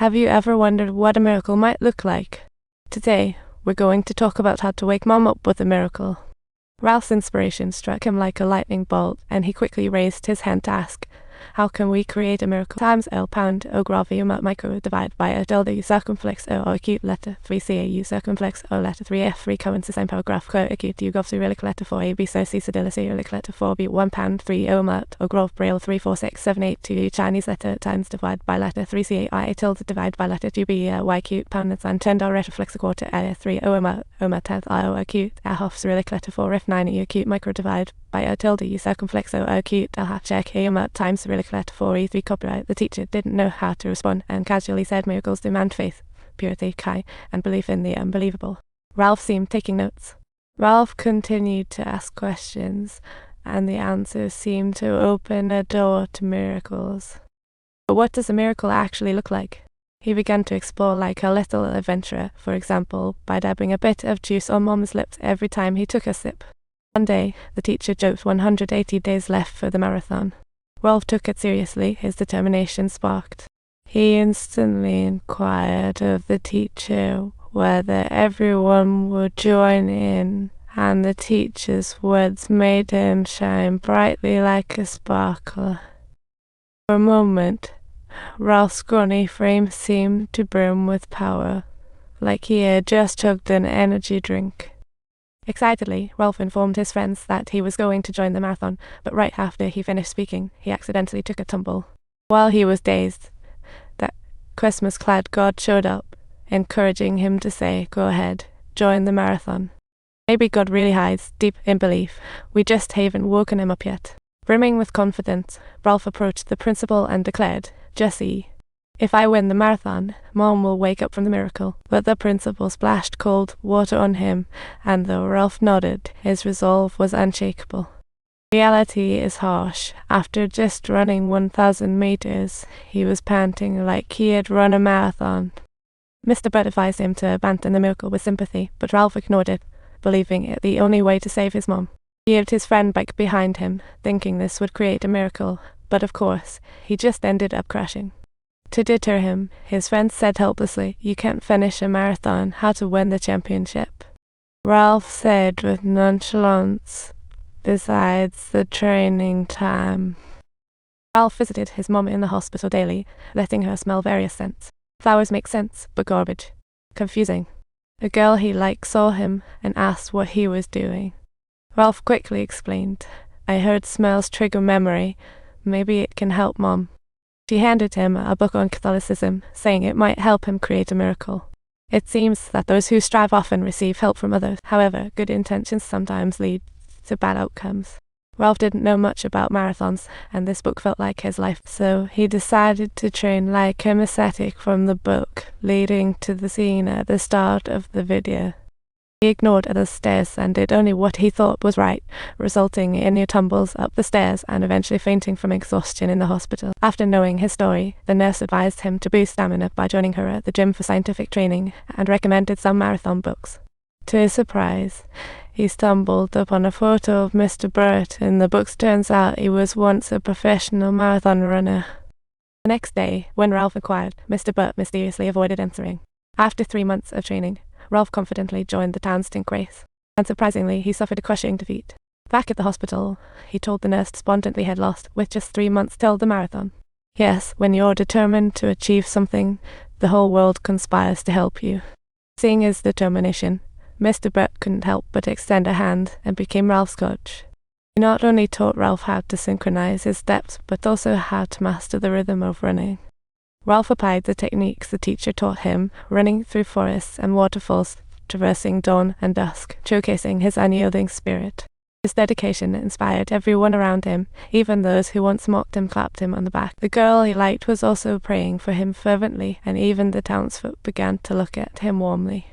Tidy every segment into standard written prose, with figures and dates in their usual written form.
Have you ever wondered what a miracle might look like? Today, we're going to talk about how to wake Mom up with a miracle. Ralph's inspiration struck him like a lightning bolt, and he quickly raised his hand to ask, how can we create a miracle? Times L pound O gravium micro divide by a delta U circumflex O acute letter 3 C A U circumflex O letter 3 F 3 current the same paragraph co acute U gov relic letter 4 A B so C sedility relic letter 4 B 1 pound 3 O mat O grov braille 3 4 6 7 8 2 Chinese letter times divide by letter 3 C A I tilde divide by letter 2 B Y acute pound and 10 retroflex a quarter A 3 O mat 10th I O acute A half relic letter 4 F 9 E acute micro divide by a tilde U circumflex O acute L half check A mat times relic letter 4 E3 copyright. The teacher didn't know how to respond and casually said miracles demand faith, purity, kai, and belief in the unbelievable. Ralph seemed taking notes. Ralph continued to ask questions, and the answers seemed to open a door to miracles. But what does a miracle actually look like? He began to explore like a little adventurer, for example, by dabbing a bit of juice on Mom's lips every time he took a sip. One day, the teacher joked 180 days left for the marathon. Ralph took it seriously, his determination sparked. He instantly inquired of the teacher whether everyone would join in, and the teacher's words made him shine brightly like a sparkler. For a moment, Ralph's scrawny frame seemed to brim with power, like he had just chugged an energy drink. Excitedly, Ralph informed his friends that he was going to join the marathon, but right after he finished speaking, he accidentally took a tumble. While he was dazed, that Christmas-clad God showed up, encouraging him to say, "Go ahead, join the marathon." Maybe God really hides deep in belief. We just haven't woken him up yet. Brimming with confidence, Ralph approached the principal and declared, "Jessie, if I win the marathon, Mom will wake up from the miracle." But the principal splashed cold water on him, and though Ralph nodded, his resolve was unshakable. Reality is harsh. After just running 1,000 meters, he was panting like he had run a marathon. Mr. Butt advised him to abandon the miracle with sympathy, but Ralph ignored it, believing it the only way to save his mom. He heaved his friend back behind him, thinking this would create a miracle, but of course, he just ended up crashing. To deter him, his friend said helplessly, "You can't finish a marathon, how to win the championship?" Ralph said with nonchalance, "Besides the training time." Ralph visited his mom in the hospital daily, letting her smell various scents. Flowers make sense, but garbage. Confusing. A girl he liked saw him and asked what he was doing. Ralph quickly explained, "I heard smells trigger memory. Maybe it can help Mom." She handed him a book on Catholicism, saying it might help him create a miracle. It seems that those who strive often receive help from others. However, good intentions sometimes lead to bad outcomes. Ralph didn't know much about marathons, and this book felt like his life, so he decided to train like an ascetic from the book, leading to the scene at the start of the video. He ignored the stairs and did only what he thought was right, resulting in new tumbles up the stairs and eventually fainting from exhaustion in the hospital. After knowing his story, the nurse advised him to boost stamina by joining her at the gym for scientific training and recommended some marathon books. To his surprise, he stumbled upon a photo of Mr. Burt. In the books turns out he was once a professional marathon runner. The next day, when Ralph inquired, Mr. Burt mysteriously avoided answering. After 3 months of training, Ralph confidently joined the town's stink race. Unsurprisingly, he suffered a crushing defeat. Back at the hospital, he told the nurse despondently he had lost, with just 3 months till the marathon. Yes, when you're determined to achieve something, the whole world conspires to help you. Seeing his determination, Mr. Burt couldn't help but extend a hand and became Ralph's coach. He not only taught Ralph how to synchronize his steps, but also how to master the rhythm of running. Ralph applied the techniques the teacher taught him, running through forests and waterfalls, traversing dawn and dusk, showcasing his unyielding spirit. His dedication inspired everyone around him, even those who once mocked him clapped him on the back. The girl he liked was also praying for him fervently, and even the townsfolk began to look at him warmly.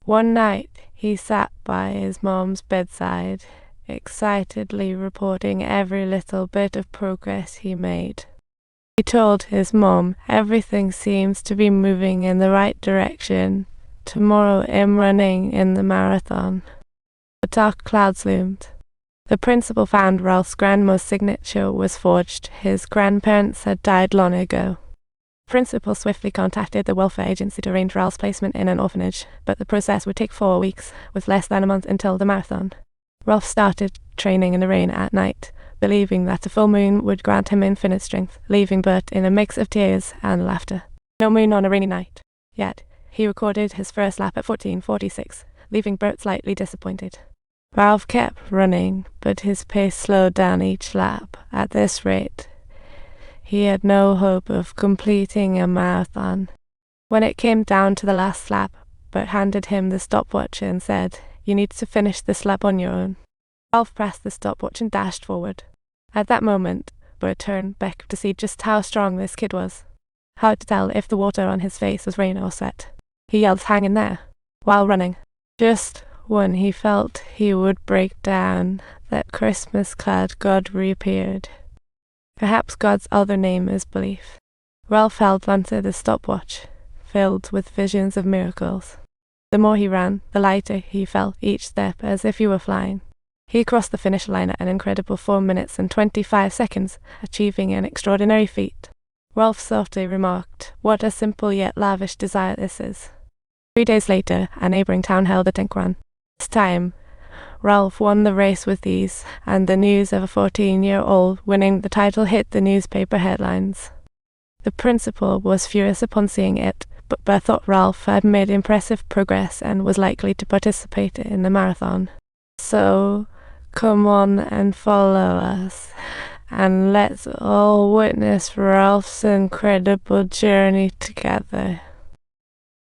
One night, he sat by his mom's bedside, excitedly reporting every little bit of progress he made. He told his mom, "Everything seems to be moving in the right direction. Tomorrow I'm running in the marathon." But dark clouds loomed. The principal found Ralph's grandma's signature was forged. His grandparents had died long ago. Principal swiftly contacted the welfare agency to arrange Ralph's placement in an orphanage, but the process would take 4 weeks, with less than a month until the marathon. Ralph started training in the rain at night, believing that a full moon would grant him infinite strength, leaving Bert in a mix of tears and laughter. No moon on a rainy night. Yet, he recorded his first lap at 14:46, leaving Bert slightly disappointed. Ralph kept running, but his pace slowed down each lap. At this rate, he had no hope of completing a marathon. When it came down to the last lap, Bert handed him the stopwatch and said, "You need to finish this lap on your own." Ralph pressed the stopwatch and dashed forward. At that moment, Bert turned back to see just how strong this kid was. Hard to tell if the water on his face was rain or sweat. He yelled, "Hang in there," while running. Just when he felt he would break down, that Christmas-clad God reappeared. Perhaps God's other name is belief. Ralph held onto the stopwatch, filled with visions of miracles. The more he ran, the lighter he felt each step, as if he were flying. He crossed the finish line at an incredible 4 minutes and 25 seconds, achieving an extraordinary feat. Ralph softly remarked, "What a simple yet lavish desire this is." 3 days later, a neighbouring town held a tank run. This time, Ralph won the race with ease, and the news of a 14-year-old winning the title hit the newspaper headlines. The principal was furious upon seeing it, but Bert thought Ralph had made impressive progress and was likely to participate in the marathon. "So, come on and follow us, and let's all witness Ralph's incredible journey together."